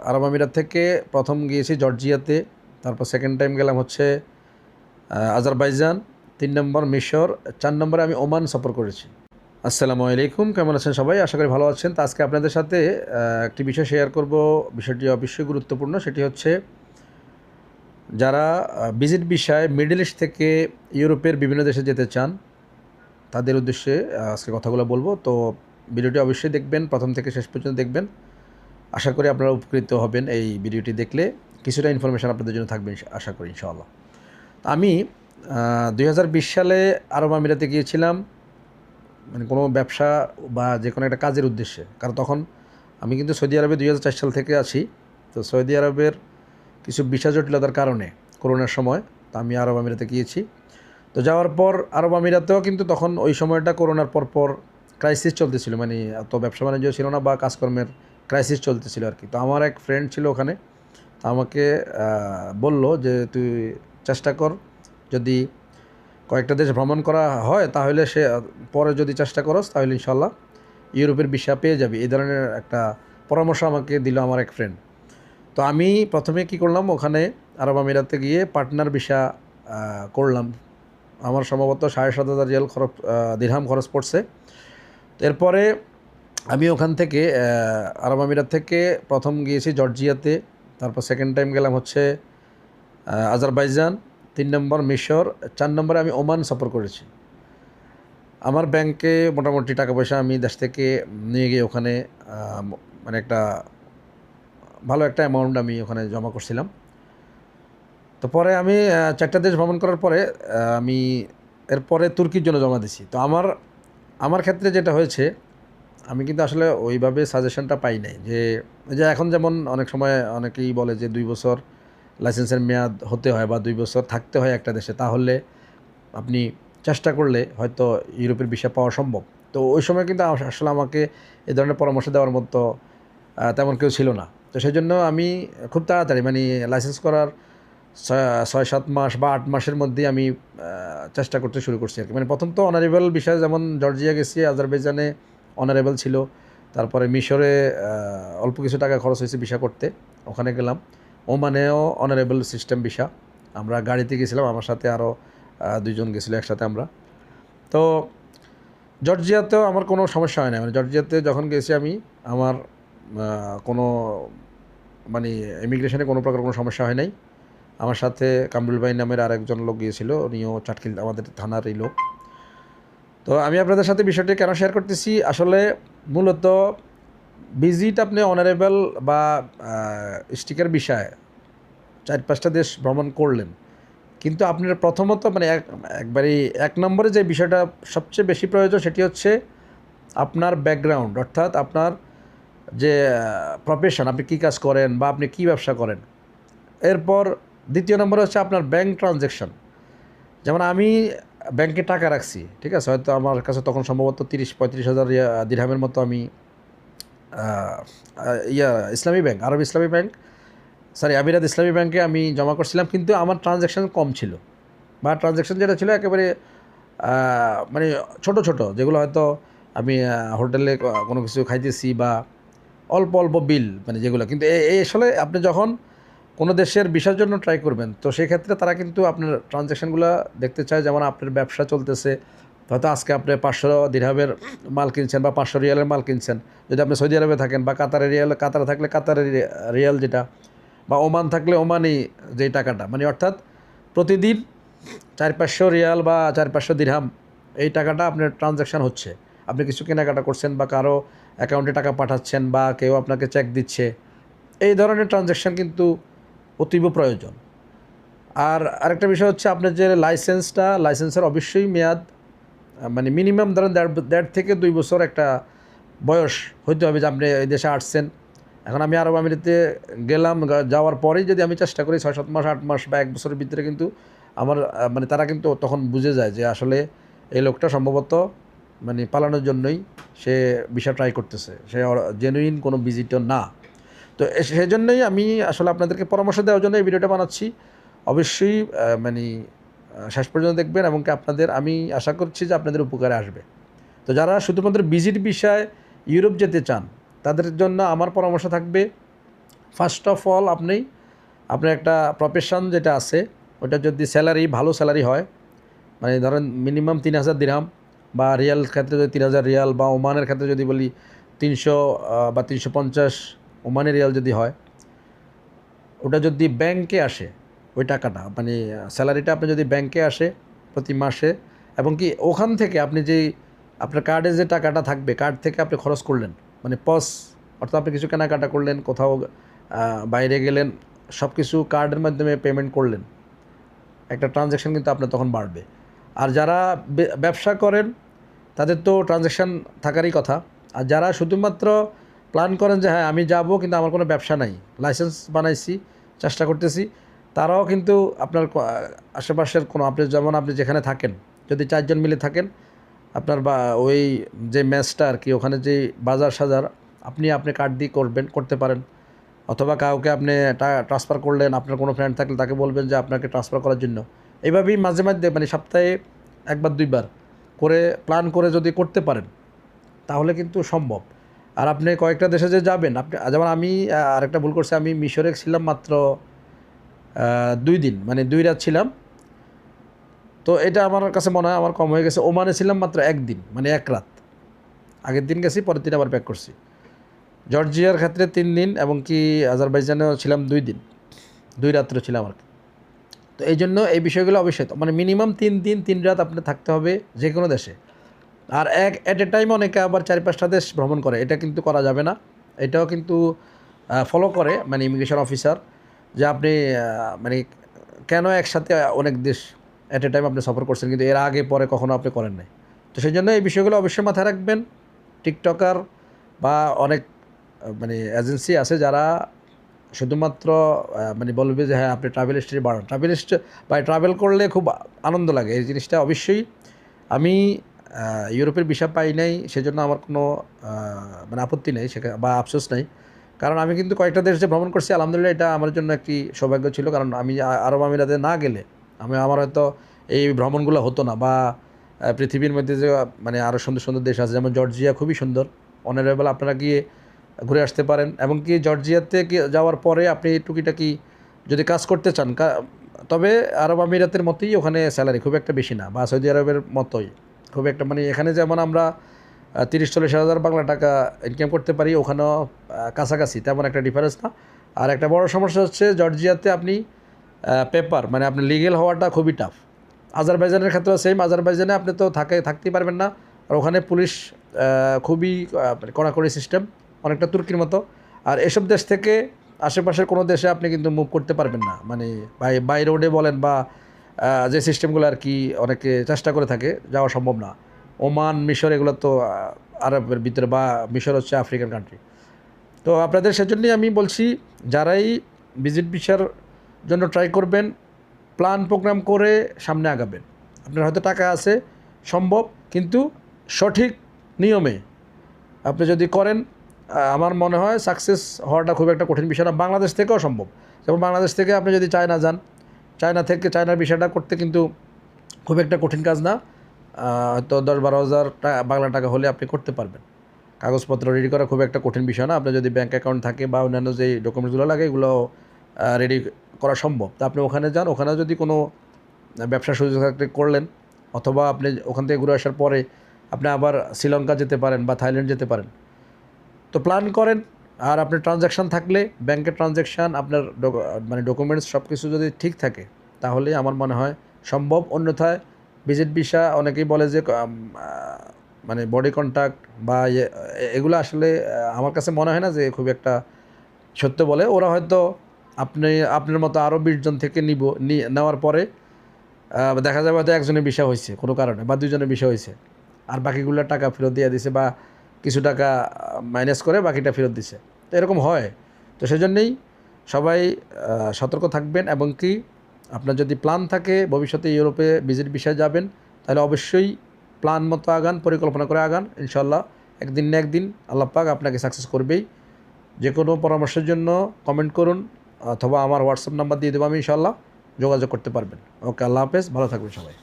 আরব আমিরাত থেকে প্রথম গিয়েছি জর্জিয়াতে, তারপর সেকেন্ড টাইম গেলাম হচ্ছে আজারবাইজান, ৩ নম্বর মিশর, ৪ নম্বরে আমি ওমান সফর করেছি। আসসালামু আলাইকুম, কেমন আছেন সবাই? আশা করি ভালো আছেন। তো আজকে আপনাদের সাথে একটি বিষয় শেয়ার করব। বিষয়টি অবশ্যই গুরুত্বপূর্ণ। সেটি হচ্ছে যারা ভিজিট ভিসায় মিডল ইস্ট থেকে ইউরোপের বিভিন্ন দেশে যেতে চান তাদের উদ্দেশ্যে আজকে কথাগুলো বলবো। তো ভিডিওটি অবশ্যই দেখবেন, প্রথম থেকে শেষ পর্যন্ত দেখবেন। আশা করি আপনারা উপকৃত হবেন এই ভিডিওটি দেখলে। কিছুটা ইনফরমেশান আপনাদের জন্য থাকবে আশা করি ইনশাআল্লাহ। আমি 2020 সালে আরব আমিরাতে গিয়েছিলাম, মানে কোনো ব্যবসা বা যে কোনো একটা কাজের উদ্দেশ্যে। কারণ তখন আমি কিন্তু সৌদি আরবে 2004 সাল থেকে আছি। তো সৌদি আরবের কিছু ভিসা জটিলতার কারণে করোনার সময় তো আমি আরব আমিরাতে গিয়েছি। তো যাওয়ার পর আরব আমিরাতেও কিন্তু তখন ওই সময়টা করোনার পরপর ক্রাইসিস চলতেছিল, মানে এত ব্যবসা বাণিজ্য ছিল না বা কাজকর্মের ক্রাইসিস চলতেছিল আর কি। তো আমার এক ফ্রেন্ড ছিল ওখানে, তো আমাকে বলল যে তুই চেষ্টা কর, যদি কয়েকটা দেশ ভ্রমণ করা হয় তাহলে সে পরে যদি চেষ্টা করস তাহলে ইনশাল্লাহ ইউরোপের ভিসা পেয়ে যাবি। এই ধরনের একটা পরামর্শ আমাকে দিল আমার এক ফ্রেন্ড। তো আমি প্রথমে কি করলাম, ওখানে আরব আমিরাতে গিয়ে পার্টনার ভিসা করলাম। আমার সম্ভবত 7,500 রিয়াল খরচ, দিরহাম খরচ পড়ছে। এরপরে আমি ওখান থেকে আরব আমিরাত থেকে প্রথম গিয়েছি জর্জিয়াতে, তারপর সেকেন্ড টাইম গেলাম হচ্ছে আজারবাইজান, ৩ নম্বর মিশর, ৪ নম্বরে আমি ওমান সফর করেছি। আমার ব্যাংকে মোটামুটি টাকা পয়সা আমি দেশ থেকে নিয়ে গিয়ে ওখানে মানে একটা ভালো একটা অ্যামাউন্ট আমি ওখানে জমা করছিলাম। তো পরে আমি 4টা দেশ ভ্রমণ করার পরে আমি এরপরে তুর্কির জন্য জমা দিছি। তো আমার ক্ষেত্রে যেটা হয়েছে, আমি কিন্তু আসলে ওইভাবে সাজেশনটা পাই নাই যে এখন যেমন অনেক সময় অনেকেই বলে যে 2 বছর লাইসেন্সের মেয়াদ হতে হয় বা 2 বছর থাকতে হয় একটা দেশে, তাহলে আপনি চেষ্টা করলে হয়তো ইউরোপের ভিসা পাওয়া সম্ভব। তো ওই সময় কিন্তু আসলে আমাকে এই ধরনের পরামর্শ দেওয়ার মতো তেমন কেউ ছিল না। তো সেই জন্য আমি খুব তাড়াতাড়ি, মানে লাইসেন্স করার 6-7 মাস বা 8 মাসের মধ্যেই আমি চেষ্টা করতে শুরু করছি আর কি। মানে প্রথম তো অনারেবল বিষয়, যেমন জর্জিয়া গেছি, আজারবাইজানে অনারেবল ছিল, তারপরে মিশরে অল্প কিছু টাকা খরচ হয়েছে ভিসা করতে, ওখানে গেলাম। ওমানেও অনারেবল সিস্টেম ভিসা, আমরা গাড়িতে গেছিলাম, আমার সাথে আরও 2 জন গেছিলো একসাথে আমরা। তো জর্জিয়াতেও আমার কোনো সমস্যা হয় না, মানে জর্জিয়াতে যখন গেছি আমি, আমার কোনো মানে ইমিগ্রেশনে কোনো প্রকার কোনো সমস্যা হয় নাই। আমার সাথে কামরুল ভাই নামের আরেকজন লোক গিয়েছিল, উনিও চাটখিল আমাদের থানারই লোক। তো আমি আপনাদের সাথে বিষয়টি কেন শেয়ার করতেছি, আসলে মূলত ভিজিট আপনি অনারেবল বা স্টিকার বিষয়ে 4-5টা দেশ ভ্রমণ করলেন, কিন্তু আপনার প্রথমত মানে একবারই 1 নম্বরে যে বিষয়টা সবচেয়ে বেশি প্রয়োজন সেটি হচ্ছে আপনার ব্যাকগ্রাউন্ড, অর্থাৎ আপনার যে প্রফেশন, আপনি কী কাজ করেন বা আপনি কী ব্যবসা করেন। এরপর 2য় নম্বরে হচ্ছে আপনার ব্যাংক ট্রানজ্যাকশন। যেমন আমি ব্যাংকে টাকা রাখছি, ঠিক আছে, হয়তো আমার কাছে তখন সম্ভবত 30-35 হাজার দিরহামের মতো আমি ইসলামী ব্যাংক, আরব ইসলামী ব্যাংক, আমিরাত ইসলামী ব্যাংকে আমি জমা করছিলাম, কিন্তু আমার ট্রানজ্যাকশন কম ছিল, বা ট্রানজ্যাকশন যেটা ছিল একেবারে মানে ছোট ছোট, যেগুলো হয়তো আমি হোটেলে কোনো কিছু খাইতেছি বা অল্প অল্প বিল, মানে যেগুলো কিন্তু এই আসলে আপনি যখন কোনো দেশের ভিসার জন্য ট্রাই করবেন, তো সেক্ষেত্রে তারা কিন্তু আপনার ট্রানজ্যাকশানগুলো দেখতে চায়। যেমন আপনার ব্যবসা চলতেছে, হয়তো আজকে আপনি 500 দিরহামের মাল কিনছেন বা 500 রিয়ালের মাল কিনছেন, যদি আপনি সৌদি আরবে থাকেন বা কাতারে থাকলে কাতারের রিয়াল যেটা, বা ওমান থাকলে ওমানি যেই টাকাটা, মানে অর্থাৎ প্রতিদিন 400-500 রিয়াল বা 400-500 দিরহাম, এই টাকাটা আপনার ট্রানজ্যাকশান হচ্ছে। আপনি কিছু কেনাকাটা করছেন বা কারো অ্যাকাউন্টে টাকা পাঠাচ্ছেন বা কেউ আপনাকে চেক দিচ্ছে, এই ধরনের ট্রানজ্যাকশান কিন্তু অতীব প্রয়োজন। আর আরেকটা বিষয় হচ্ছে আপনার যে লাইসেন্সের অবশ্যই মেয়াদ, মানে মিনিমাম ধরেন 1.5 থেকে 2 বছর একটা বয়স হইতে হবে যে আপনি এই দেশে আসছেন। এখন আমি আরব আমিরাতে গেলাম, যাওয়ার পরেই যদি আমি চেষ্টা করি 6-7 মাস, 8 মাস বা 1 বছরের ভিতরে, কিন্তু আমার মানে তারা কিন্তু তখন বুঝে যায় যে আসলে এই লোকটা সম্ভবত মানে পালানোর জন্যই সে ভিসা ট্রাই করতেছে, সে জেনুইন কোনো ভিজিটর না। তো সেই জন্যই আমি আসলে আপনাদেরকে পরামর্শ দেওয়ার জন্য এই ভিডিওটা বানাচ্ছি। অবশ্যই মানে শেষ পর্যন্ত দেখবেন, এবং আমি আশা করছি যে আপনাদের উপকারে আসবে। তো যারা শুধুমাত্র ভিজিট ভিসায় ইউরোপ যেতে চান, তাদের জন্য আমার পরামর্শ থাকবে ফার্স্ট অফ অল আপনার একটা প্রফেশন যেটা আছে ওটা যদি স্যালারি ভালো স্যালারি হয়, মানে ধরেন মিনিমাম 3,000 দিরহাম, বা রিয়াল ক্ষেত্রে যদি 3,000 রিয়াল, বা ওমানের ক্ষেত্রে যদি বলি 300 বা 350 ওমানি রিয়াল যদি হয়, ওটা যদি ব্যাংকে আসে ওই টাকাটা, মানে স্যালারিটা আপনি যদি ব্যাংকে আসে প্রতি মাসে, এবং কি ওখান থেকে আপনি যেই আপনার কার্ডে যে টাকাটা থাকবে, কার্ড থেকে আপনি খরচ করলেন, মানে পস, অর্থাৎ আপনি কিছু কেনাকাটা করলেন, কোথাও বাইরে গেলেন, সব কিছু কার্ডের মাধ্যমে পেমেন্ট করলেন, একটা ট্রানজ্যাকশান কিন্তু আপনার তখন বাড়বে। আর যারা ব্যবসা করেন তাদের তো ট্রানজ্যাকশান থাকারই কথা। আর যারা শুধুমাত্র প্ল্যান করেন যে হ্যাঁ আমি যাব কিন্তু আমার কোনো ব্যবসা নাই, লাইসেন্স বানাইছি, চেষ্টা করতেছি, তারাও কিন্তু আপনার আশেপাশের কোনো, আপনি যেখানে থাকেন, যদি 4 জন মিলে থাকেন, আপনার বা ওই যে ম্যাচটা আর কি, ওখানে যে বাজার সাজার আপনি কার্ড দিয়ে করতে পারেন, অথবা কাউকে আপনি ট্রান্সফার করলেন, আপনার কোনো ফ্রেন্ড থাকলে তাকে বলবেন যে আপনাকে ট্রান্সফার করার জন্য। এইভাবেই মাঝে মাঝে, মানে সপ্তাহে 1-2 বার করে প্ল্যান করে যদি করতে পারেন তাহলে কিন্তু সম্ভব। আর আপনি কয়েকটা দেশে যে যাবেন, যেমন আমি আরেকটা ভুল করছি, আমি মিশরে ছিলাম মাত্র 2 দিন, মানে 2 রাত ছিলাম। তো এটা আমার কাছে মনে হয় আমার কম হয়ে গেছে। ওমানে ছিলাম মাত্র 1 দিন, মানে 1 রাত। আগের দিন গেছি, পরের দিন আবার ব্যাক করছি। জর্জিয়ার ক্ষেত্রে 3 দিন, এবং কি আজারবাইজানেও ছিলাম 2 দিন, 2 রাত্র ছিলাম আর কি। তো এই জন্য এই বিষয়গুলো অবশ্যই, মানে মিনিমাম 3 দিন 3 রাত আপনার থাকতে হবে যে কোনো দেশে। আর এট এ টাইম অনেকে আবার 4-5টা দেশ ভ্রমণ করে, এটা কিন্তু করা যাবে না। এটাও কিন্তু ফলো করে, মানে ইমিগ্রেশন অফিসার, যে আপনি মানে কেন একসাথে অনেক দেশ এট এ টাইম আপনি সফর করছেন, কিন্তু এর আগে পরে কখনো আপনি করেন নাই। তো সেই জন্য এই বিষয়গুলো অবশ্যই মাথায় রাখবেন। টিকটকার বা অনেক মানে এজেন্সি আছে যারা শুধুমাত্র মানে বলবে যে হ্যাঁ আপনি ট্রাভেল হিস্ট্রি বাড়ান, ট্রাভেল করলে খুব আনন্দ লাগে, এই জিনিসটা অবশ্যই। আমি ইউরোপের ভিসা পাই নাই, সেজন্য আমার কোনো মানে আপত্তি নেই সেখানে, বা আফসোস নেই, কারণ আমি কিন্তু কয়েকটা দেশ যে ভ্রমণ করছি, আলহামদুলিল্লাহ এটা আমার জন্য একটি সৌভাগ্য ছিল। কারণ আমি আরব আমিরাতে না গেলে আমার হয়তো এই ভ্রমণগুলো হতো না, বা পৃথিবীর মধ্যে যে মানে আরও সুন্দর সুন্দর দেশ আছে, যেমন জর্জিয়া খুবই সুন্দর, অনারেবল, আপনারা গিয়ে ঘুরে আসতে পারেন। এবং কি জর্জিয়াতে যাওয়ার পরে আপনি টুকিটাকি যদি কাজ করতে চান, তবে আরব আমিরাতের মতোই ওখানে স্যালারি খুব একটা বেশি না, বা সৌদি আরবের মতোই খুব একটা, মানে এখানে যেমন আমরা 30-40 হাজার বাংলা টাকা ইনকাম করতে পারি, ওখানেও কাছাকাছি, তেমন একটা ডিফারেন্স না। আর একটা বড় সমস্যা হচ্ছে জর্জিয়াতে আপনি পেপার, মানে আপনি লিগেল হওয়াটা খুবই টাফ। আজারবাইজানের ক্ষেত্রেও সেম, আজারবাইজানে আপনি তো থাকতেই পারবেন না, আর ওখানে পুলিশ খুবই মানে কড়াকড়ি সিস্টেম, অনেকটা তুর্কির মতো। আর এসব দেশ থেকে আশেপাশের কোনো দেশে আপনি কিন্তু মুভ করতে পারবেন না, মানে বাই রোডে বলেন, বা যে সিস্টেমগুলো আর কি অনেকে চেষ্টা করে থাকে, যাওয়া সম্ভব না। ওমান, মিশর, এগুলো তো আরবের ভিতরে, বা মিশর হচ্ছে আফ্রিকান কান্ট্রি। তো আপনাদের সেজন্যই আমি বলছি, যারাই ভিজিট ভিসার জন্য ট্রাই করবেন, প্ল্যান প্রোগ্রাম করে সামনে আগাবেন। আপনার হয়তো টাকা আছে, সম্ভব, কিন্তু সঠিক নিয়মে আপনি যদি করেন, আমার মনে হয় সাকসেস হওয়াটা খুব একটা কঠিন বিষয় না। বাংলাদেশ থেকেও সম্ভব। যেমন বাংলাদেশ থেকে আপনি যদি চায়না যান, চায়নার বিষয়টা করতে কিন্তু খুব একটা কঠিন কাজ না, হয়তো 10-12 হাজার বাংলা টাকা হলে আপনি করতে পারবেন। কাগজপত্র রেডি করা খুব একটা কঠিন বিষয় না। আপনার যদি ব্যাঙ্ক অ্যাকাউন্ট থাকে বা অন্যান্য যেই ডকুমেন্টসগুলো লাগে, এগুলো রেডি করা সম্ভব। তা আপনি ওখানে যান, ওখানে যদি কোনো ব্যবসার সুযোগ থাকলে করলেন, অথবা আপনি ওখান থেকে ঘুরে আসার পরে আপনি আবার শ্রীলঙ্কা যেতে পারেন বা থাইল্যান্ড যেতে পারেন। তো প্ল্যান করেন। আর আপনার ট্রানজ্যাকশান থাকলে, ব্যাংকের ট্রানজ্যাকশান, আপনার মানে ডকুমেন্টস সব কিছু যদি ঠিক থাকে, তাহলে আমার মনে হয় সম্ভব। অন্যথায় ভিজিট ভিসা অনেকেই বলে যে মানে বডি কন্ট্যাক্ট বা এগুলো আসলে আমার কাছে মনে হয় না যে খুব একটা সত্য বলে। ওরা হয়তো আপনার মতো আরও 20 জন থেকে নেওয়ার পরে দেখা যাবে হয়তো একজনের ভিসা হয়েছে কোনো কারণে, বা 2 জনের ভিসা হয়েছে, আর বাকিগুলোর টাকা ফেরত দিয়ে দিছে, বা কিছু টাকা মাইনাস করে বাকিটা ফেরত দিছে। তো এরকম হয়। তো সেজন্যই সবাই সতর্ক থাকবেন। এবং কি আপনার যদি প্ল্যান থাকে ভবিষ্যতে ইউরোপে ভিজিট ভিসায় যাবেন, তাহলে অবশ্যই প্ল্যান মতো আগান, পরিকল্পনা করে আগান। ইনশাল্লাহ একদিন না একদিন আল্লাহ পাক আপনাকে সাকসেস করবেই। যে কোনো পরামর্শের জন্য কমেন্ট করুন, অথবা আমার হোয়াটসঅ্যাপ নাম্বার দিয়ে দেবো আমি, ইনশাল্লাহ যোগাযোগ করতে পারবেন। ওকে, আল্লাহ হাফেজ, ভালো থাকবেন সবাই।